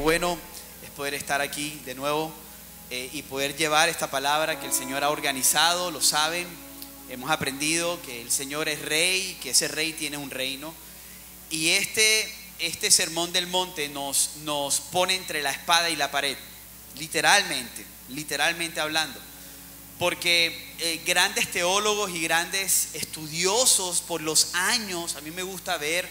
bueno es poder estar aquí de nuevo y poder llevar esta palabra que el Señor ha organizado. Lo saben, hemos aprendido que el Señor es rey, que ese rey tiene un reino. Y este sermón del monte nos pone entre la espada y la pared, literalmente hablando. Porque grandes teólogos y grandes estudiosos por los años, a mí me gusta ver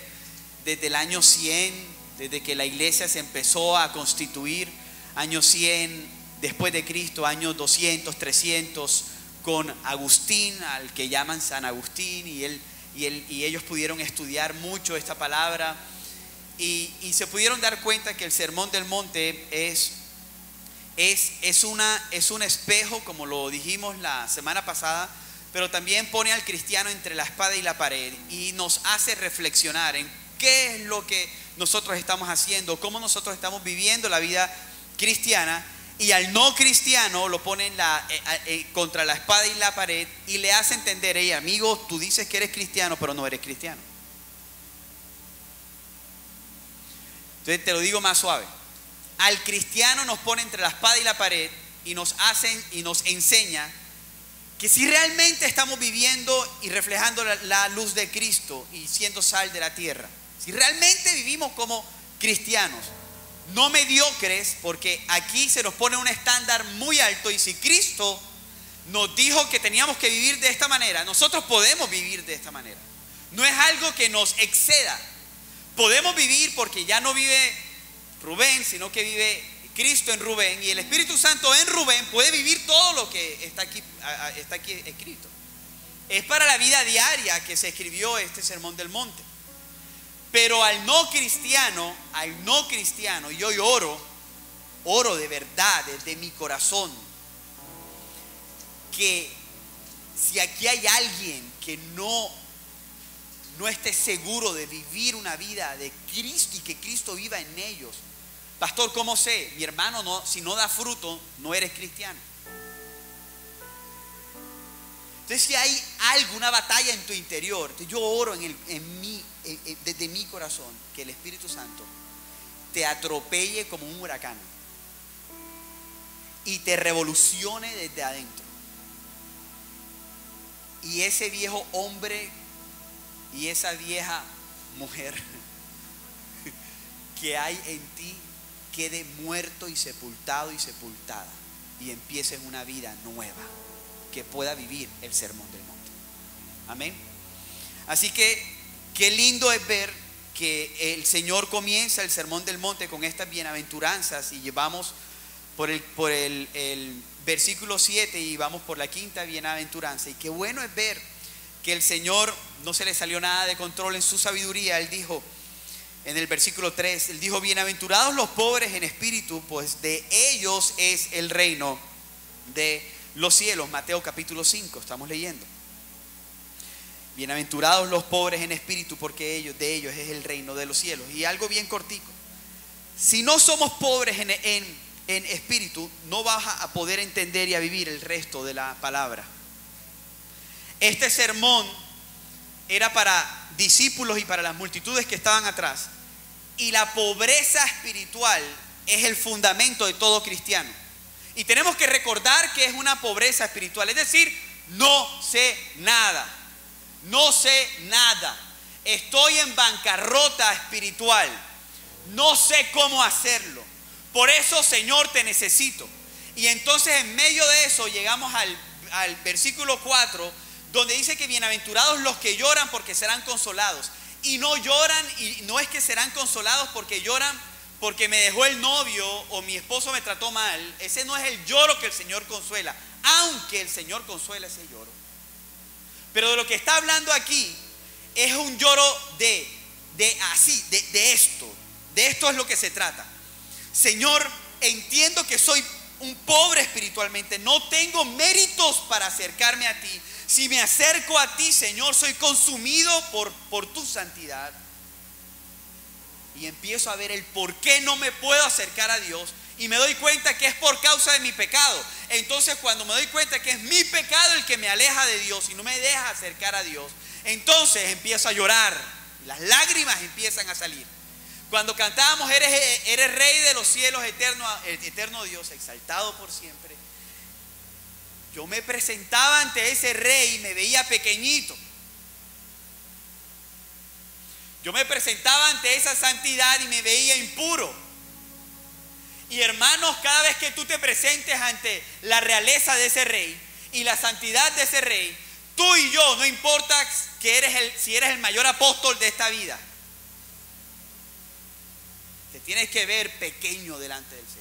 desde el año 100, desde que la iglesia se empezó a constituir, año 100 después de Cristo, años 200, 300, con Agustín, al que llaman San Agustín, y ellos pudieron estudiar mucho esta palabra y se pudieron dar cuenta que el sermón del monte es un espejo, como lo dijimos la semana pasada, pero también pone al cristiano entre la espada y la pared y nos hace reflexionar en qué es lo que nosotros estamos haciendo, cómo nosotros estamos viviendo la vida cristiana. Y al no cristiano lo ponen contra la espada y la pared y le hace entender: hey, amigo, tú dices que eres cristiano, pero no eres cristiano. Entonces te lo digo más suave. Al cristiano nos pone entre la espada y la pared y nos enseña que si realmente estamos viviendo y reflejando la luz de Cristo y siendo sal de la tierra, si realmente vivimos como cristianos, no mediocres, porque aquí se nos pone un estándar muy alto, y si Cristo nos dijo que teníamos que vivir de esta manera, nosotros podemos vivir de esta manera. No es algo que nos exceda. Podemos vivir porque ya no vive Rubén, sino que vive Cristo en Rubén, y el Espíritu Santo en Rubén puede vivir todo lo que está aquí escrito. Es para la vida diaria que se escribió este sermón del monte. Pero al no cristiano, yo oro de verdad desde mi corazón, que si aquí hay alguien que no esté seguro de vivir una vida de Cristo y que Cristo viva en ellos, pastor, ¿cómo sé? Mi hermano, si no da fruto, no eres cristiano. Entonces, si hay alguna batalla en tu interior, yo oro desde mi corazón que el Espíritu Santo te atropelle como un huracán y te revolucione desde adentro. Y ese viejo hombre y esa vieja mujer que hay en ti quede muerto y sepultado y sepultada, y empieces una vida nueva que pueda vivir el sermón del monte. Amén. Así que qué lindo es ver que el Señor comienza el sermón del monte con estas bienaventuranzas, y llevamos por el versículo 7 y vamos por la quinta bienaventuranza. Y qué bueno es ver que el Señor no se le salió nada de control en su sabiduría. Él dijo en el versículo 3, Él dijo: bienaventurados los pobres en espíritu, pues de ellos es el reino de los cielos. Mateo capítulo 5, estamos leyendo. Bienaventurados los pobres en espíritu, porque de ellos es el reino de los cielos. Y algo bien cortico: si no somos pobres en espíritu, no vas a poder entender y a vivir el resto de la palabra. Este sermón era para discípulos y para las multitudes que estaban atrás, y la pobreza espiritual es el fundamento de todo cristiano. Y tenemos que recordar que es una pobreza espiritual, es decir, no sé nada, estoy en bancarrota espiritual, no sé cómo hacerlo, por eso, Señor, te necesito. Y entonces en medio de eso llegamos al versículo 4, donde dice que bienaventurados los que lloran, porque serán consolados. Y no lloran, y no es que serán consolados porque lloran porque me dejó el novio o mi esposo me trató mal. Ese no es el lloro que el Señor consuela, aunque el Señor consuela ese lloro. Pero de lo que está hablando aquí es un lloro de esto es lo que se trata. Señor, entiendo que soy un pobre espiritualmente, no tengo méritos para acercarme a ti. Si me acerco a ti, Señor, soy consumido por tu santidad. Y empiezo a ver el por qué no me puedo acercar a Dios, y me doy cuenta que es por causa de mi pecado. Entonces, cuando me doy cuenta que es mi pecado el que me aleja de Dios y no me deja acercar a Dios, entonces empiezo a llorar, las lágrimas empiezan a salir. Cuando cantábamos, eres rey de los cielos, eterno Dios, exaltado por siempre. Yo me presentaba ante ese rey y me veía pequeñito. Yo me presentaba ante esa santidad y me veía impuro. Y hermanos, cada vez que tú te presentes ante la realeza de ese rey y la santidad de ese rey, tú y yo, no importa si eres el mayor apóstol de esta vida, te tienes que ver pequeño delante del Señor,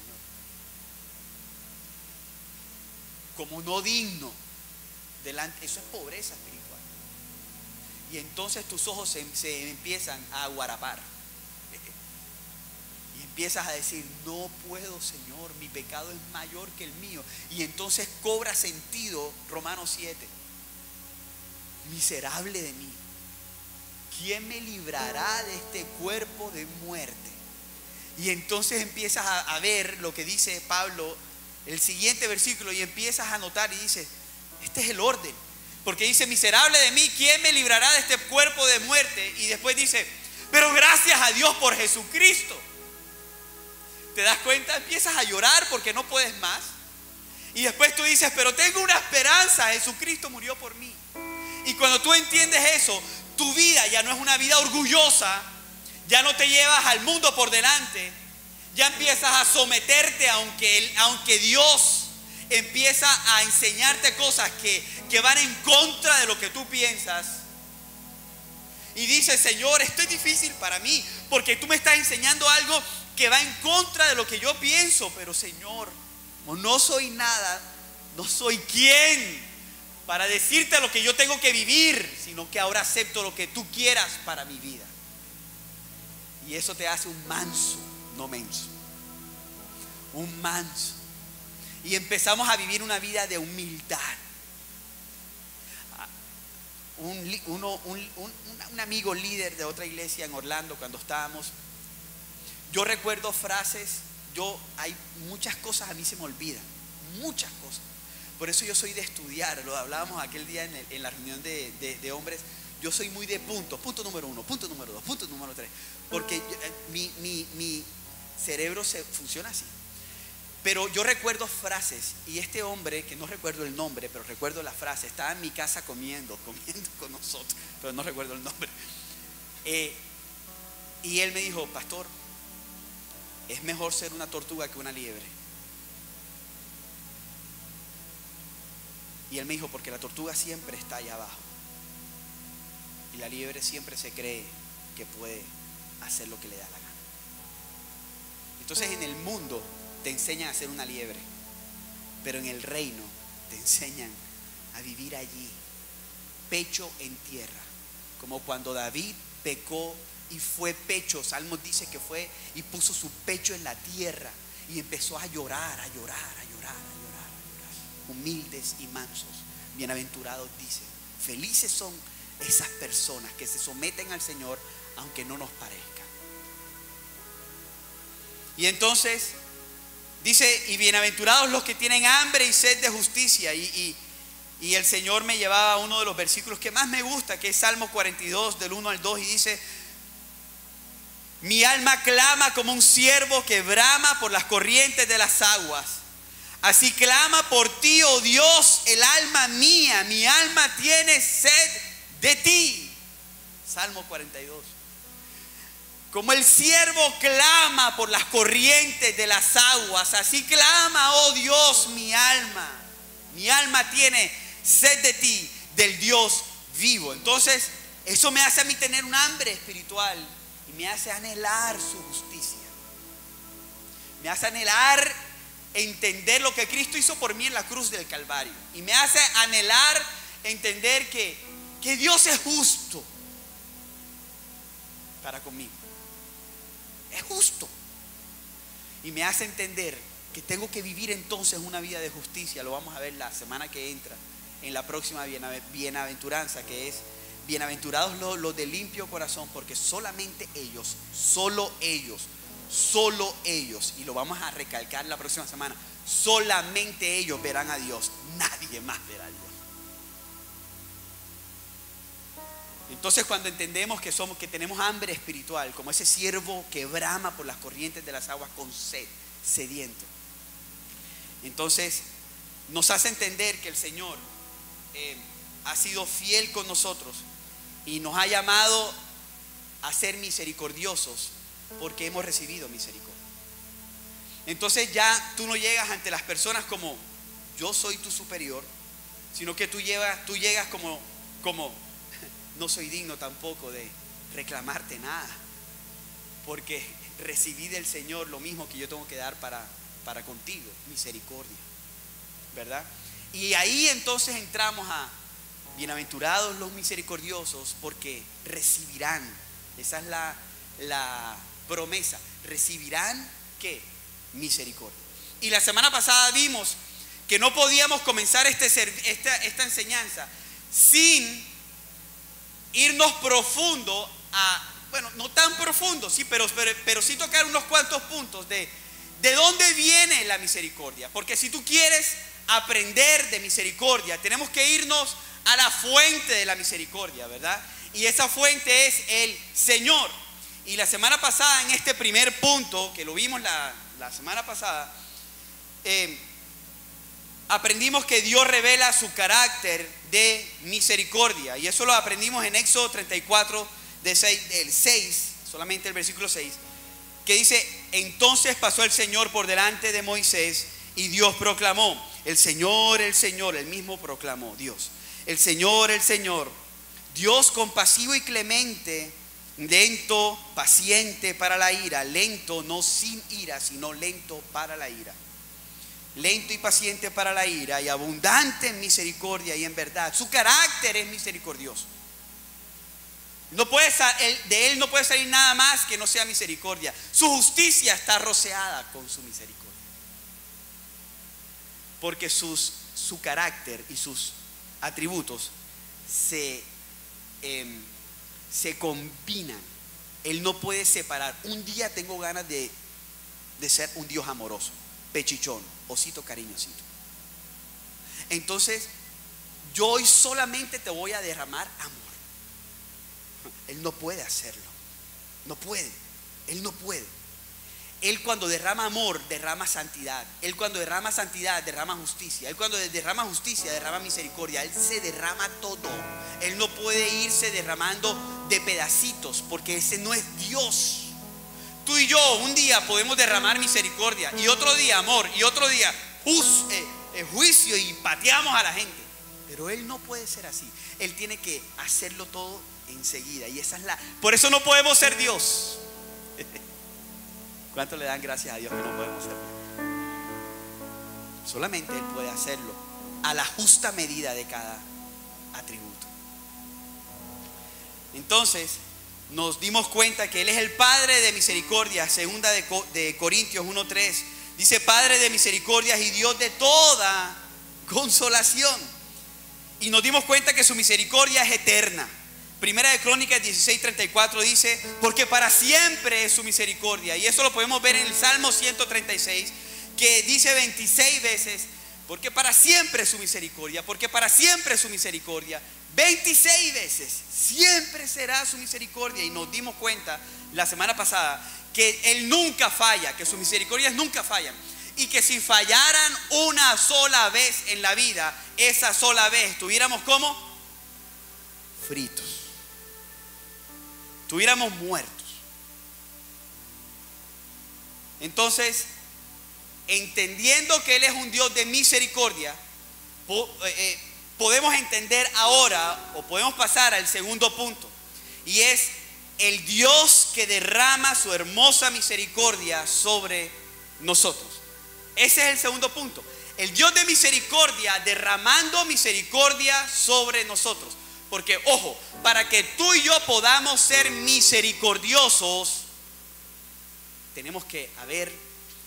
como no digno delante. Eso es pobreza espiritual. Y entonces tus ojos se empiezan a aguarapar. Y empiezas a decir, no puedo, Señor, mi pecado es mayor que el mío. Y entonces cobra sentido Romanos 7. Miserable de mí, ¿quién me librará de este cuerpo de muerte? Y entonces empiezas a ver lo que dice Pablo, el siguiente versículo, y empiezas a notar y dices, este es el orden. Porque dice, miserable de mí, ¿quién me librará de este cuerpo de muerte? Y después dice, pero gracias a Dios por Jesucristo. ¿Te das cuenta? Empiezas a llorar porque no puedes más. Y después tú dices, pero tengo una esperanza, Jesucristo murió por mí. Y cuando tú entiendes eso, tu vida ya no es una vida orgullosa, ya no te llevas al mundo por delante, ya empiezas a someterte aunque Dios empieza a enseñarte cosas que van en contra de lo que tú piensas. Y dices, Señor, esto es difícil para mí porque tú me estás enseñando algo que va en contra de lo que yo pienso. Pero Señor, como no soy nada, no soy quien para decirte lo que yo tengo que vivir, sino que ahora acepto lo que tú quieras para mi vida. Y eso te hace un manso, no menso. Un manso. Y empezamos a vivir una vida de humildad. Un amigo líder de otra iglesia en Orlando, cuando estábamos, yo recuerdo frases, hay muchas cosas a mí se me olvidan, muchas cosas. Por eso yo soy de estudiar, lo hablábamos aquel día en la reunión de hombres. Yo soy muy de puntos, punto número 1, punto número 2, punto número 3, porque mi cerebro funciona así. Pero yo recuerdo frases, y este hombre, que no recuerdo el nombre, pero recuerdo la frase, estaba en mi casa comiendo con nosotros, pero no recuerdo el nombre. Y él me dijo, pastor, es mejor ser una tortuga que una liebre. Y él me dijo, porque la tortuga siempre está allá abajo. Y la liebre siempre se cree que puede hacer lo que le da la gana. Entonces en el mundo te enseñan a ser una liebre, pero en el reino te enseñan a vivir allí, pecho en tierra, como cuando David pecó y fue pecho. Salmos dice que fue y puso su pecho en la tierra y empezó a llorar, a llorar, a llorar, a llorar, a llorar. Humildes y mansos, bienaventurados dice, felices son esas personas que se someten al Señor aunque no nos parezca. Y entonces dice, y bienaventurados los que tienen hambre y sed de justicia. Y el Señor me llevaba a uno de los versículos que más me gusta, que es Salmo 42 del 1 al 2, y dice, mi alma clama como un ciervo que brama por las corrientes de las aguas. Así clama por ti, oh Dios, el alma mía. Mi alma tiene sed de ti. Salmo 42. Como el ciervo clama por las corrientes de las aguas, así clama, oh Dios, mi alma. Mi alma tiene sed de ti, del Dios vivo. Entonces, eso me hace a mí tener un hambre espiritual y me hace anhelar su justicia. Me hace anhelar entender lo que Cristo hizo por mí en la cruz del Calvario. Y me hace anhelar entender que Dios es justo para conmigo. Es justo. Y me hace entender que tengo que vivir entonces una vida de justicia. Lo vamos a ver la semana que entra en la próxima bienaventuranza, que es bienaventurados los de limpio corazón, porque solamente ellos, solo ellos, y lo vamos a recalcar la próxima semana, solamente ellos verán a Dios, nadie más verá a Dios. Entonces cuando entendemos que tenemos hambre espiritual, como ese siervo que brama por las corrientes de las aguas con sed, sediento, entonces nos hace entender que el Señor ha sido fiel con nosotros y nos ha llamado a ser misericordiosos porque hemos recibido misericordia. Entonces ya tú no llegas ante las personas como yo soy tu superior, sino que tú llegas como no soy digno tampoco de reclamarte nada, porque recibí del Señor lo mismo que yo tengo que dar para contigo, misericordia, ¿verdad? Y ahí entonces entramos a bienaventurados los misericordiosos, porque recibirán, esa es la promesa, recibirán ¿qué? Misericordia. Y la semana pasada vimos que no podíamos comenzar esta enseñanza sin irnos profundo bueno, no tan profundo, sí, pero sí tocar unos cuantos puntos de dónde viene la misericordia. Porque si tú quieres aprender de misericordia, tenemos que irnos a la fuente de la misericordia, ¿verdad? Y esa fuente es el Señor. Y la semana pasada, en este primer punto, que lo vimos la semana pasada, aprendimos que Dios revela su carácter de misericordia. Y eso lo aprendimos en Éxodo 34, del 6, solamente el versículo 6, que dice: entonces pasó el Señor por delante de Moisés y Dios proclamó, el Señor, el mismo proclamó Dios, el Señor, Dios compasivo y clemente, lento, paciente para la ira, lento, no sin ira, sino lento para la ira, lento y paciente para la ira, y abundante en misericordia y en verdad. Su carácter es misericordioso. De él no puede salir nada más que no sea misericordia. Su justicia está rociada con su misericordia, porque su carácter y sus atributos se combinan. Él no puede separar. Un día tengo ganas de ser un Dios amoroso, pechichón, osito cariñosito. Entonces yo hoy solamente te voy a derramar amor. Él no puede hacerlo. No puede. Él no puede. Él cuando derrama amor, derrama santidad. Él cuando derrama santidad, derrama justicia. Él cuando derrama justicia, derrama misericordia. Él se derrama todo. Él no puede irse derramando de pedacitos, porque ese no es Dios. Tú y yo un día podemos derramar misericordia, y otro día amor, y otro día juicio, y pateamos a la gente. Pero Él no puede ser así. Él tiene que hacerlo todo enseguida. Y por eso no podemos ser Dios. ¿Cuánto le dan gracias a Dios que no podemos ser Dios? Solamente Él puede hacerlo a la justa medida de cada atributo. Entonces nos dimos cuenta que Él es el Padre de misericordia. Segunda de Corintios 1:3 dice: Padre de misericordias y Dios de toda consolación. Y nos dimos cuenta que su misericordia es eterna. Primera de Crónicas 16:34 dice: porque para siempre es su misericordia. Y eso lo podemos ver en el Salmo 136, que dice 26 veces: porque para siempre es su misericordia, porque para siempre es su misericordia. 26 veces, siempre será su misericordia. Y nos dimos cuenta la semana pasada que Él nunca falla, que sus misericordias nunca fallan. Y que si fallaran una sola vez en la vida, esa sola vez estuviéramos como fritos, estuviéramos muertos. Entonces, entendiendo que Él es un Dios de misericordia, podemos entender ahora, o podemos pasar al segundo punto, y es el Dios que derrama su hermosa misericordia sobre nosotros. Ese es el segundo punto. El Dios de misericordia derramando misericordia sobre nosotros. Porque, ojo, para que tú y yo podamos ser misericordiosos, tenemos que haber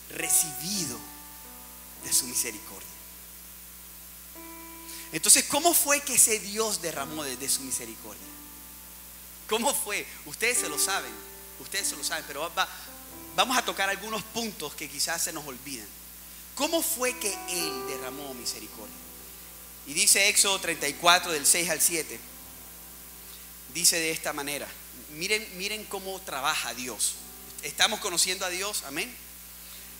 recibido de su misericordia. Entonces, ¿cómo fue que ese Dios derramó de su misericordia? ¿Cómo fue? Ustedes se lo saben, pero vamos a tocar algunos puntos que quizás se nos olvidan. ¿Cómo fue que Él derramó misericordia? Y dice Éxodo 34, del 6 al 7. dice de esta manera. Miren cómo trabaja Dios. Estamos conociendo a Dios, amén.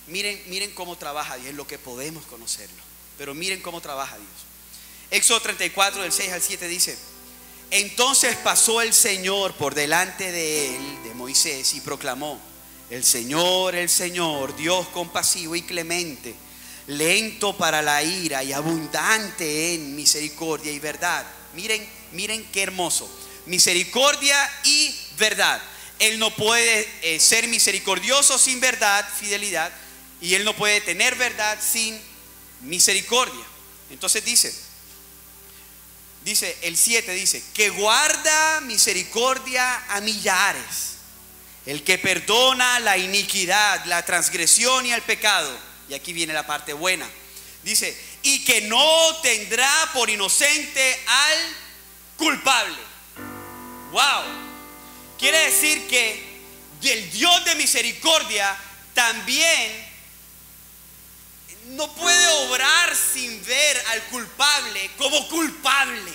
Miren cómo trabaja Dios, es lo que podemos conocerlo. Pero miren cómo trabaja Dios. Éxodo 34, del 6 al 7 dice: entonces pasó el Señor por delante de él, de Moisés, y proclamó: el Señor, Dios compasivo y clemente, lento para la ira y abundante en misericordia y verdad. Miren qué hermoso. Misericordia y verdad. Él no puede ser misericordioso sin verdad, fidelidad, y Él no puede tener verdad sin misericordia. Entonces dice el 7, dice: que guarda misericordia a millares, el que perdona la iniquidad, la transgresión y el pecado. Y aquí viene la parte buena. Dice: y que no tendrá por inocente al culpable. Wow. Quiere decir que el Dios de misericordia también no puede obrar sin ver al culpable como culpable.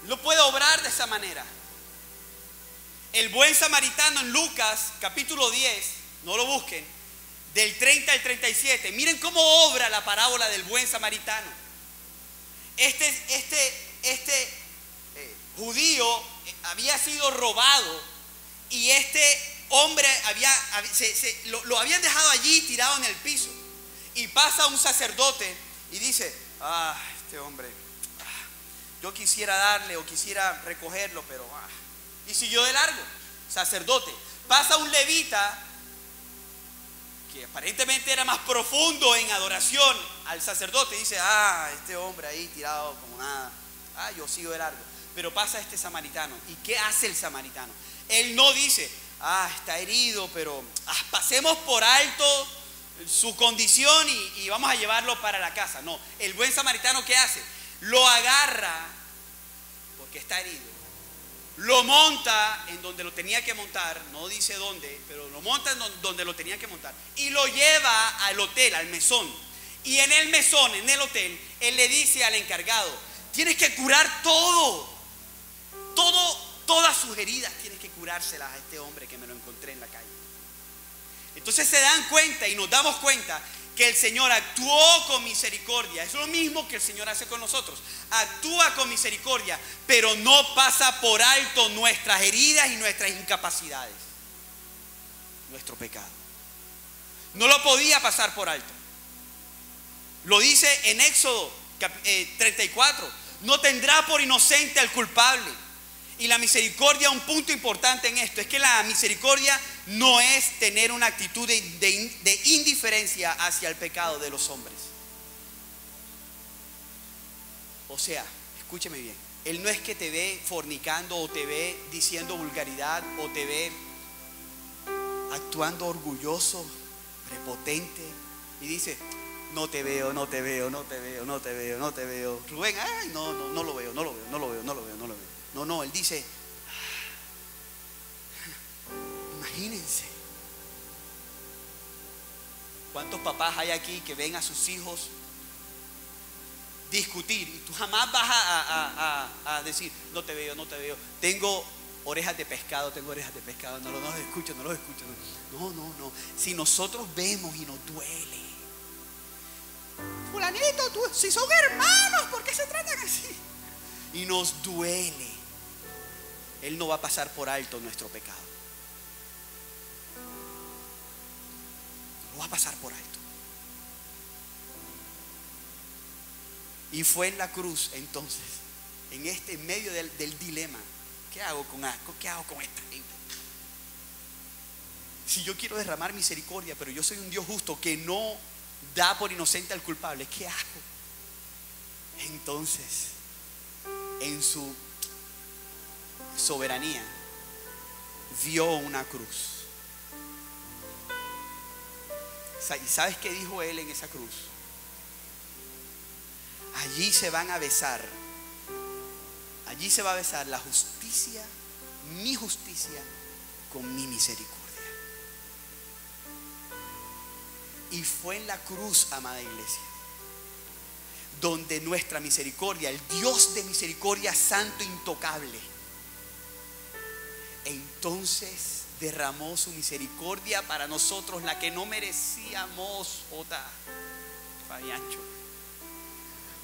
No puede obrar de esa manera. El buen samaritano en Lucas capítulo 10, no lo busquen, del 30 al 37. Miren cómo obra la parábola del buen samaritano. Este judío había sido robado y este hombre lo habían dejado allí tirado en el piso. Y pasa un sacerdote y dice: este hombre, yo quisiera darle o quisiera recogerlo, pero y siguió de largo. Sacerdote. Pasa un levita que aparentemente era más profundo en adoración al sacerdote, y dice: este hombre ahí tirado como nada, yo sigo de largo. Pero pasa este samaritano. ¿Y qué hace el samaritano? Él no dice: está herido, pero pasemos por alto su condición y vamos a llevarlo para la casa. No, el buen samaritano, ¿qué hace? Lo agarra porque está herido, lo monta en donde lo tenía que montar, no dice dónde, pero lo monta en donde lo tenía que montar, y lo lleva al hotel, al mesón. Y en el mesón, en el hotel, él le dice al encargado: tienes que curar todas sus heridas, tienes que curárselas a este hombre que me lo encontré en la calle. Entonces se dan cuenta y nos damos cuenta que el Señor actuó con misericordia. Es lo mismo que el Señor hace con nosotros. Actúa con misericordia, pero no pasa por alto nuestras heridas y nuestras incapacidades, nuestro pecado. No lo podía pasar por alto. Lo dice en Éxodo 34: no tendrá por inocente al culpable. Y la misericordia, un punto importante en esto, es que la misericordia no es tener una actitud de indiferencia hacia el pecado de los hombres. O sea, escúcheme bien, Él no es que te ve fornicando o te ve diciendo vulgaridad o te ve actuando orgulloso, prepotente, y dice: no te veo, no te veo, no te veo, no te veo, no te veo. Rubén, no lo veo, no lo veo, no lo veo, no lo veo, no lo veo. No, Él dice: imagínense cuántos papás hay aquí que ven a sus hijos discutir y tú jamás vas a decir: no te veo, no te veo, tengo orejas de pescado, no los escucho. No. Si nosotros vemos y nos duele: fulanito, si son hermanos, ¿por qué se tratan así? Y nos duele, Él no va a pasar por alto nuestro pecado. No lo va a pasar por alto. Y fue en la cruz entonces, en medio del dilema: ¿qué hago con esta gente? Si yo quiero derramar misericordia, pero yo soy un Dios justo que no da por inocente al culpable, ¿qué hago? Entonces, en su soberanía, vio una cruz. ¿Y sabes qué dijo Él en esa cruz? Allí se va a besar la justicia, mi justicia, con mi misericordia. Y fue en la cruz, amada iglesia, donde nuestra misericordia, el Dios de misericordia santo, intocable, entonces derramó su misericordia para nosotros, la que no merecíamos,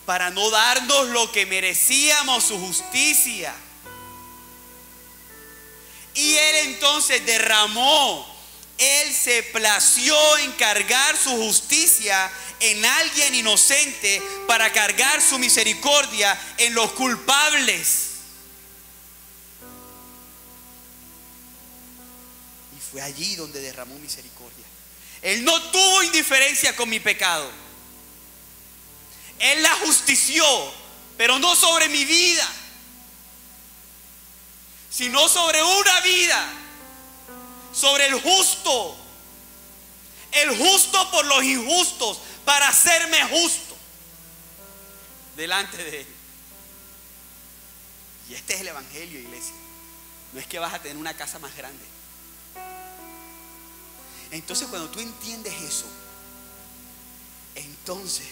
para no darnos lo que merecíamos, su justicia. Y Él entonces derramó, Él se plació en cargar su justicia en alguien inocente para cargar su misericordia en los culpables. Y fue allí donde derramó misericordia. Él no tuvo indiferencia con mi pecado. Él la justició, pero no sobre mi vida, sino sobre una vida, sobre el justo por los injustos, para hacerme justo delante de Él. Y este es el evangelio, iglesia. No es que vas a tener una casa más grande. Entonces, cuando tú entiendes eso, entonces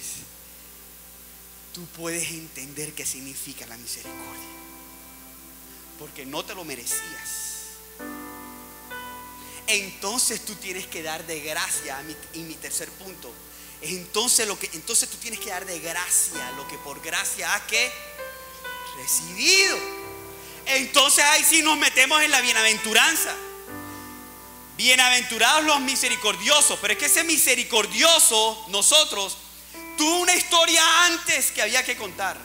tú puedes entender qué significa la misericordia, porque no te lo merecías. Entonces tú tienes que dar de gracia. Y mi tercer punto, entonces tú tienes que dar de gracia lo que por gracia has recibido. Entonces ahí sí nos metemos en la bienaventuranza. Bienaventurados los misericordiosos. Pero es que ese misericordioso, nosotros, tuvo una historia antes que había que contar,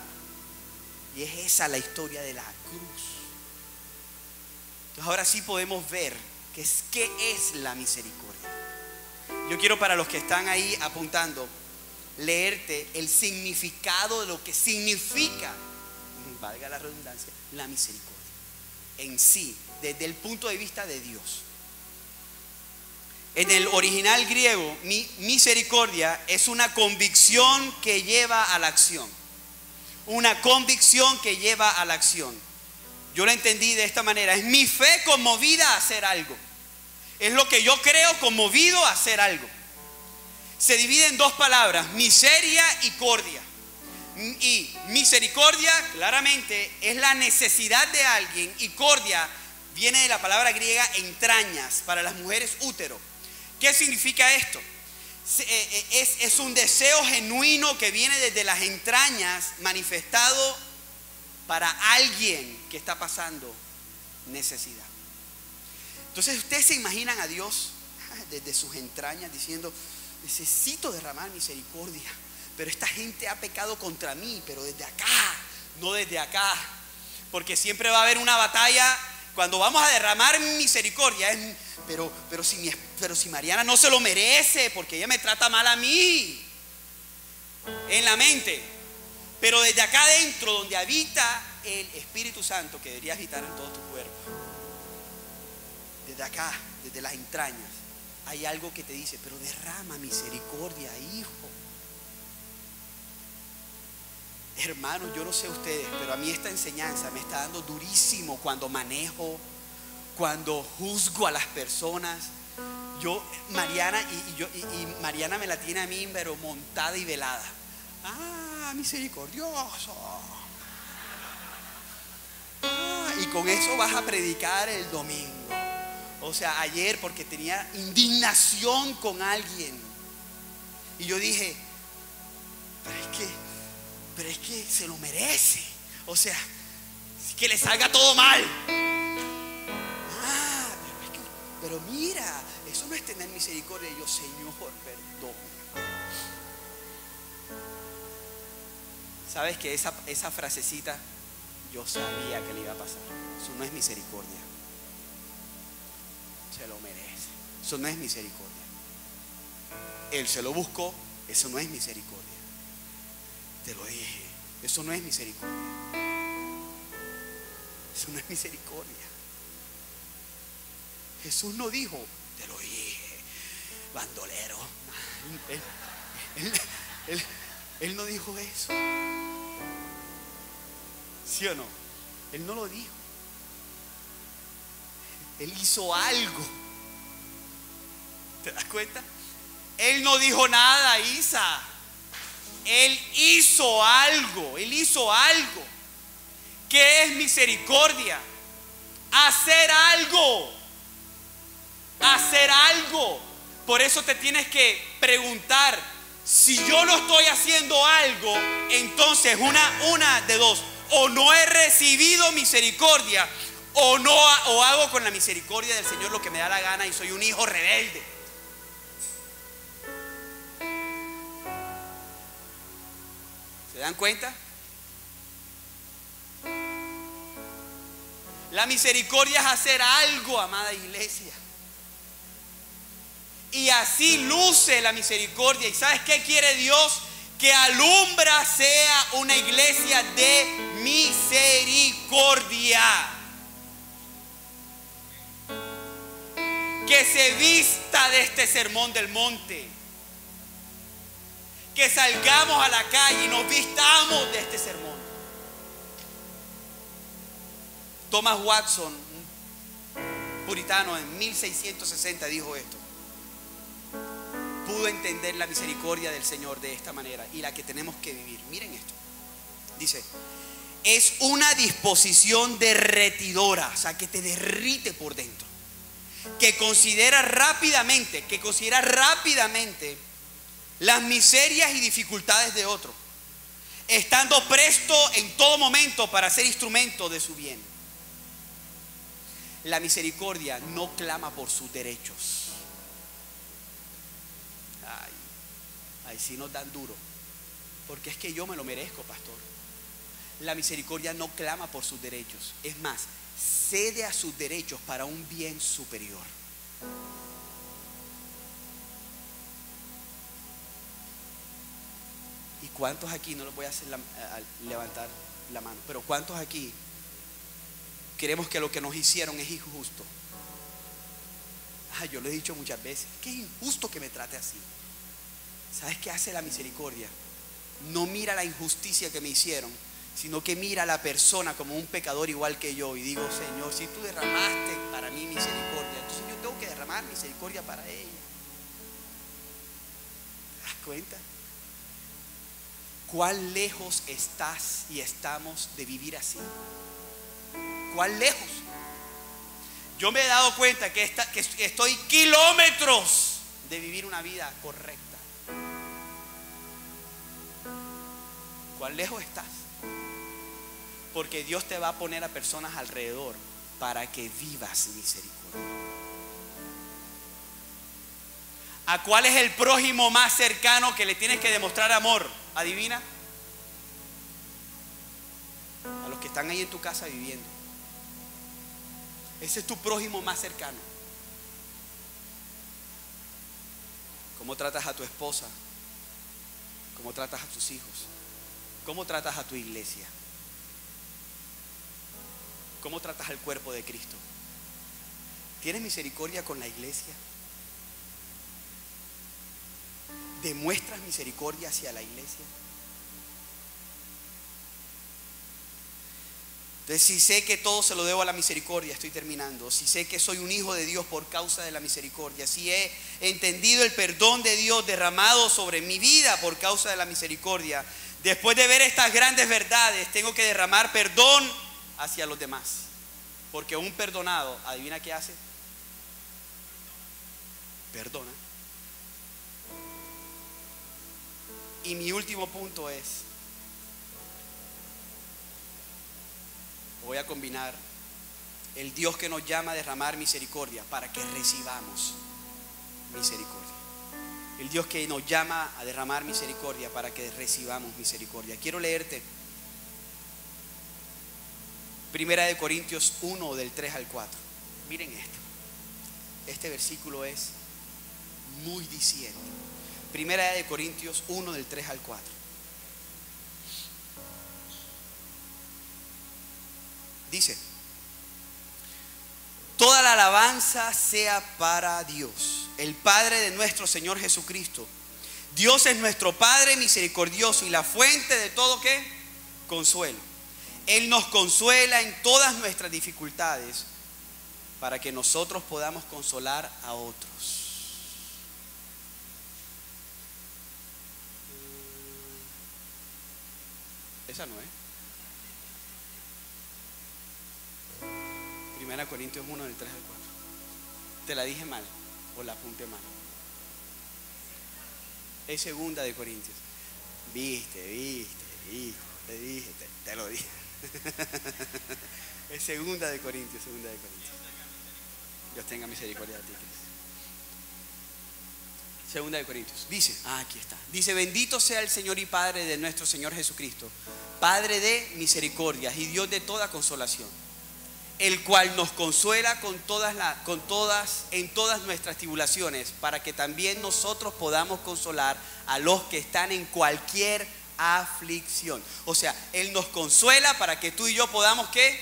y es esa la historia de la cruz. Entonces ahora sí podemos ver qué es la misericordia. Yo quiero, para los que están ahí apuntando, leerte el significado de lo que significa, valga la redundancia, la misericordia en sí, desde el punto de vista de Dios. En el original griego, misericordia es una convicción que lleva a la acción. Una convicción que lleva a la acción. Yo lo entendí de esta manera: es mi fe conmovida a hacer algo. Es lo que yo creo conmovido a hacer algo. Se divide en dos palabras: miseria y cordia. Y misericordia claramente es la necesidad de alguien, y cordia viene de la palabra griega entrañas, para las mujeres útero. ¿Qué significa esto? Es un deseo genuino que viene desde las entrañas, manifestado para alguien que está pasando necesidad. Entonces ustedes se imaginan a Dios desde sus entrañas diciendo: necesito derramar misericordia, pero esta gente ha pecado contra mí, pero desde acá, no desde acá. Porque siempre va a haber una batalla cuando vamos a derramar misericordia. Pero si Mariana no se lo merece, porque ella me trata mal a mí, en la mente. Pero desde acá adentro, donde habita el Espíritu Santo, que debería habitar en todo tu cuerpo, desde acá, desde las entrañas, hay algo que te dice: pero derrama misericordia, hijo. Hermanos, yo no sé ustedes, pero a mí esta enseñanza me está dando durísimo cuando manejo, cuando juzgo a las personas. Mariana me la tiene a mí, pero montada y velada. Misericordioso. Y con eso vas a predicar el domingo. O sea, ayer, porque tenía indignación con alguien, y yo dije: pero es que se lo merece. O sea, que le salga todo mal. Pero mira, eso no es tener misericordia. Y yo: Señor, perdón. ¿Sabes que esa frasecita yo sabía que le iba a pasar? Eso no es misericordia. Se lo merece. Eso no es misericordia. Él se lo buscó. Eso no es misericordia. Te lo dije. Eso no es misericordia. Eso no es misericordia. Jesús no dijo: te lo dije, bandolero. Él no dijo eso. ¿Sí o no? Él no lo dijo. Él hizo algo. ¿Te das cuenta? Él no dijo nada, Isa. Él hizo algo. Él hizo algo. ¿Qué es misericordia? Hacer algo. Hacer algo. Por eso te tienes que preguntar, si yo no estoy haciendo algo, entonces una de dos: o no he recibido misericordia, o hago con la misericordia del Señor lo que me da la gana y soy un hijo rebelde. ¿Se dan cuenta? La misericordia es hacer algo, amada iglesia. Y así luce la misericordia. ¿Y sabes qué quiere Dios? Que Alumbra sea una iglesia de misericordia. Que se vista de este sermón del monte. Que salgamos a la calle y nos vistamos de este sermón. Thomas Watson, un puritano, en 1660 dijo esto. Pudo entender la misericordia del Señor de esta manera y la que tenemos que vivir. Miren esto. Dice: es una disposición derretidora, o sea, que te derrite por dentro, que considera rápidamente las miserias y dificultades de otro, estando presto en todo momento para ser instrumento de su bien. La misericordia no clama por sus derechos. Ahí sí nos dan duro, porque es que yo me lo merezco, pastor. La misericordia no clama por sus derechos, es más, cede a sus derechos para un bien superior. ¿Y cuántos aquí, no les voy a hacer levantar la mano, pero cuántos aquí creemos que lo que nos hicieron es injusto? Yo lo he dicho muchas veces, que es injusto que me trate así. ¿Sabes qué hace la misericordia? No mira la injusticia que me hicieron, sino que mira a la persona como un pecador igual que yo y digo: Señor, si tú derramaste para mí misericordia, entonces yo tengo que derramar misericordia para ella. ¿Te das cuenta? ¿Cuán lejos estás y estamos de vivir así? ¿Cuán lejos? Yo me he dado cuenta que estoy kilómetros de vivir una vida correcta. ¿Cuán lejos estás? Porque Dios te va a poner a personas alrededor para que vivas misericordia. ¿A cuál es el prójimo más cercano que le tienes que demostrar amor? ¿Adivina? A los que están ahí en tu casa viviendo. Ese es tu prójimo más cercano. ¿Cómo tratas a tu esposa? ¿Cómo tratas a tus hijos? ¿Cómo tratas a tu iglesia? ¿Cómo tratas al cuerpo de Cristo? ¿Tienes misericordia con la iglesia? ¿Demuestras misericordia hacia la iglesia? Entonces, si sé que todo se lo debo a la misericordia, estoy terminando. Si sé que soy un hijo de Dios por causa de la misericordia, si he entendido el perdón de Dios derramado sobre mi vida por causa de la misericordia, después de ver estas grandes verdades, tengo que derramar perdón hacia los demás. Porque un perdonado, ¿adivina qué hace? Perdona. Y mi último punto es, voy a combinar el Dios que nos llama a derramar misericordia para que recibamos misericordia. El Dios que nos llama a derramar misericordia para que recibamos misericordia. Quiero leerte Primera de Corintios 1 del 3 al 4. Miren esto. Este versículo es muy diciente. Primera de Corintios 1 del 3 al 4. Dice: toda la alabanza sea para Dios, el Padre de nuestro Señor Jesucristo. Dios es nuestro Padre misericordioso y la fuente de todo ¿qué? Consuelo. Él nos consuela en todas nuestras dificultades para que nosotros podamos consolar a otros. esa no es. 1 Corintios 1, del 3 al 4. Te la dije mal o la apunté mal. Es 2 de Corintios. Viste, te dije, te lo dije. Es 2 de Corintios. Dios tenga misericordia de ti. 2 de Corintios. Dice, aquí está. Dice, bendito sea el Señor y Padre de nuestro Señor Jesucristo, Padre de misericordias y Dios de toda consolación, el cual nos consuela en todas nuestras tribulaciones, para que también nosotros podamos consolar a los que están en cualquier aflicción. O sea, Él nos consuela para que tú y yo podamos, ¿qué?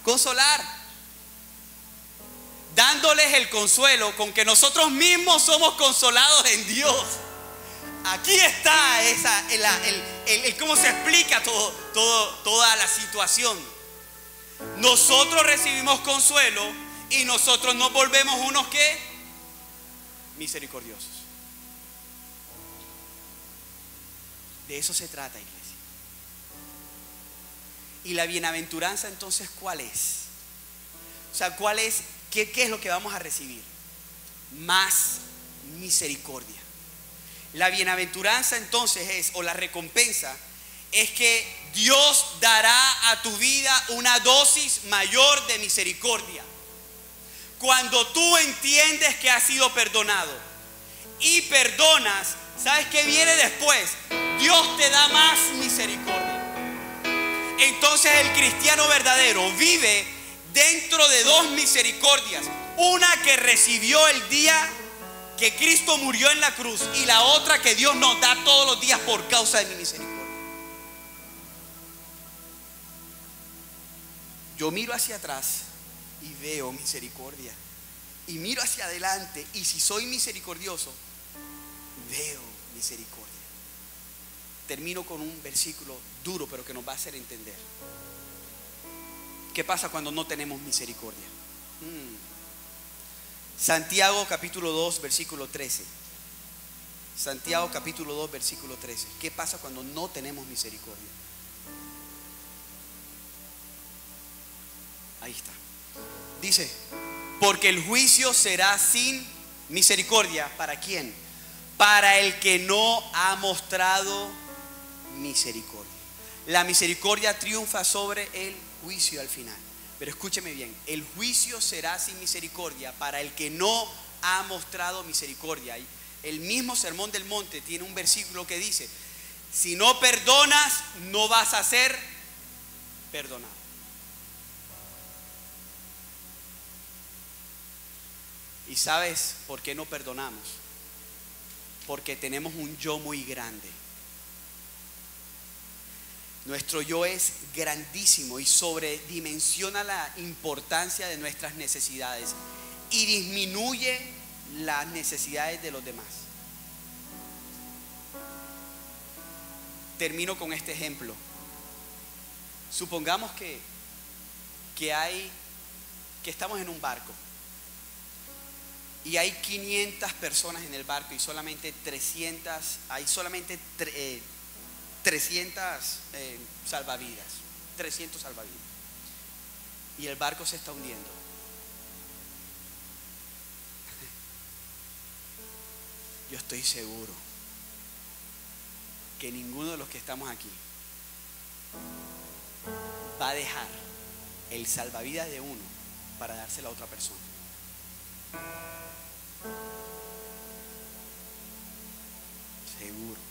Consolar. Dándoles el consuelo con que nosotros mismos somos consolados en Dios. Aquí está cómo se explica toda la situación. Nosotros recibimos consuelo y nosotros nos volvemos unos ¿qué? Misericordiosos. De eso se trata, iglesia. Y la bienaventuranza entonces, ¿cuál es? O sea, ¿cuál es? ¿Qué es lo que vamos a recibir? Más misericordia. La bienaventuranza entonces es, o la recompensa, es que Dios dará a tu vida una dosis mayor de misericordia. Cuando tú entiendes que has sido perdonado y perdonas, ¿sabes qué viene después? Dios te da más misericordia. Entonces el cristiano verdadero vive dentro de dos misericordias. Una que recibió el día que Cristo murió en la cruz y la otra que Dios nos da todos los días por causa de mi misericordia. Yo miro hacia atrás y veo misericordia. Y miro hacia adelante y si soy misericordioso, veo misericordia. Termino con un versículo duro, pero que nos va a hacer entender. ¿Qué pasa cuando no tenemos misericordia? Santiago capítulo 2, versículo 13. Santiago capítulo 2, versículo 13. ¿Qué pasa cuando no tenemos misericordia? Ahí está. Dice, porque el juicio será sin misericordia. ¿Para quién? Para el que no ha mostrado misericordia. La misericordia triunfa sobre el juicio al final. Pero escúcheme bien, el juicio será sin misericordia para el que no ha mostrado misericordia. El mismo Sermón del Monte tiene un versículo que dice, si no perdonas, no vas a ser perdonado. ¿Y sabes por qué no perdonamos? Porque tenemos un yo muy grande. Nuestro yo es grandísimo y sobredimensiona la importancia de nuestras necesidades y disminuye las necesidades de los demás. Termino con este ejemplo. Supongamos que estamos en un barco y hay 500 personas en el barco y solamente 300 salvavidas, 300 salvavidas, y el barco se está hundiendo. Yo estoy seguro que ninguno de los que estamos aquí va a dejar el salvavidas de uno para dárselo a otra persona. Seguro,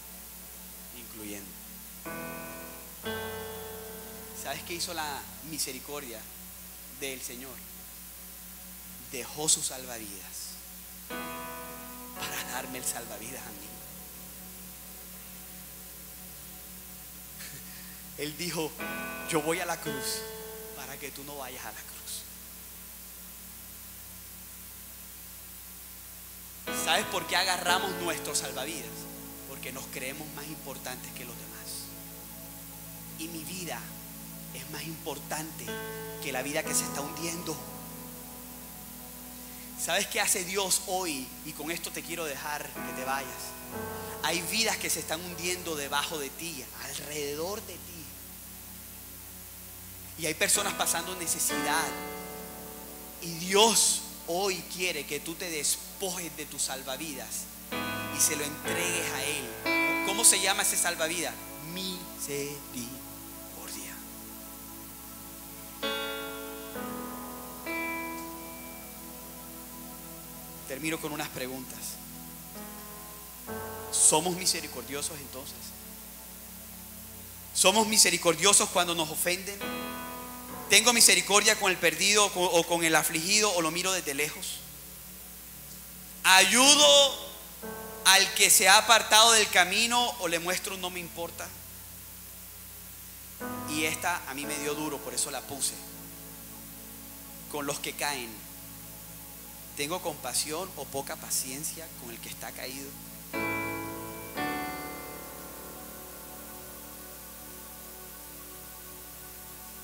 incluyendo. ¿Sabes qué hizo la misericordia del Señor? Dejó su salvavidas para darme el salvavidas a mí. Él dijo, yo voy a la cruz para que tú no vayas a la cruz. ¿Sabes por qué agarramos nuestros salvavidas? Porque nos creemos más importantes que los demás. Y mi vida es más importante que la vida que se está hundiendo. ¿Sabes qué hace Dios hoy? Y con esto te quiero dejar que te vayas. Hay vidas que se están hundiendo debajo de ti, alrededor de ti. Y hay personas pasando necesidad. Y Dios hoy quiere que tú te despojes de tus salvavidas y se lo entregues a Él. ¿Cómo se llama ese salvavidas? Misericordia. Termino con unas preguntas. ¿Somos misericordiosos entonces? ¿Somos misericordiosos cuando nos ofenden? ¿Tengo misericordia con el perdido o con el afligido, o lo miro desde lejos? ¿Ayudo al que se ha apartado del camino o le muestro un no me importa? Y esta a mí me dio duro, por eso la puse. Con los que caen, ¿tengo compasión o poca paciencia con el que está caído?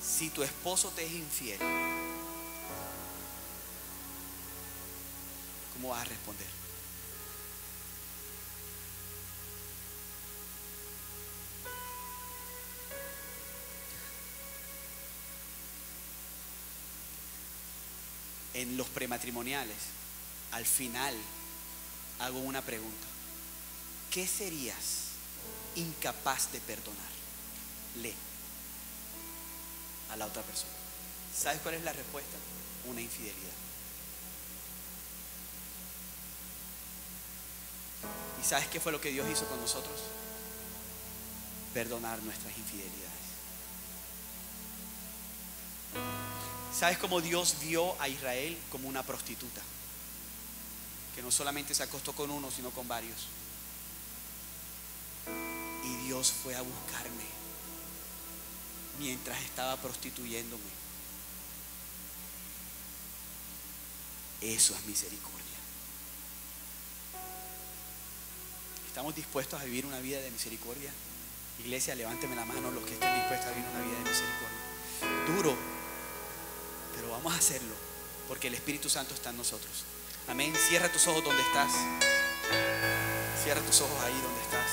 Si tu esposo te es infiel, ¿cómo vas a responder? En los prematrimoniales, al final, hago una pregunta. ¿Qué serías incapaz de perdonarle a la otra persona? ¿Sabes cuál es la respuesta? Una infidelidad. ¿Y sabes qué fue lo que Dios hizo con nosotros? Perdonar nuestras infidelidades. ¿Sabes cómo Dios vio a Israel? Como una prostituta, que no solamente se acostó con uno, sino con varios. Y Dios fue a buscarme mientras estaba prostituyéndome. Eso es misericordia. ¿Estamos dispuestos a vivir una vida de misericordia? Iglesia, levánteme la mano los que estén dispuestos a vivir una vida de misericordia. Duro, pero vamos a hacerlo porque el Espíritu Santo está en nosotros. Amén. Cierra tus ojos donde estás. Cierra tus ojos ahí donde estás.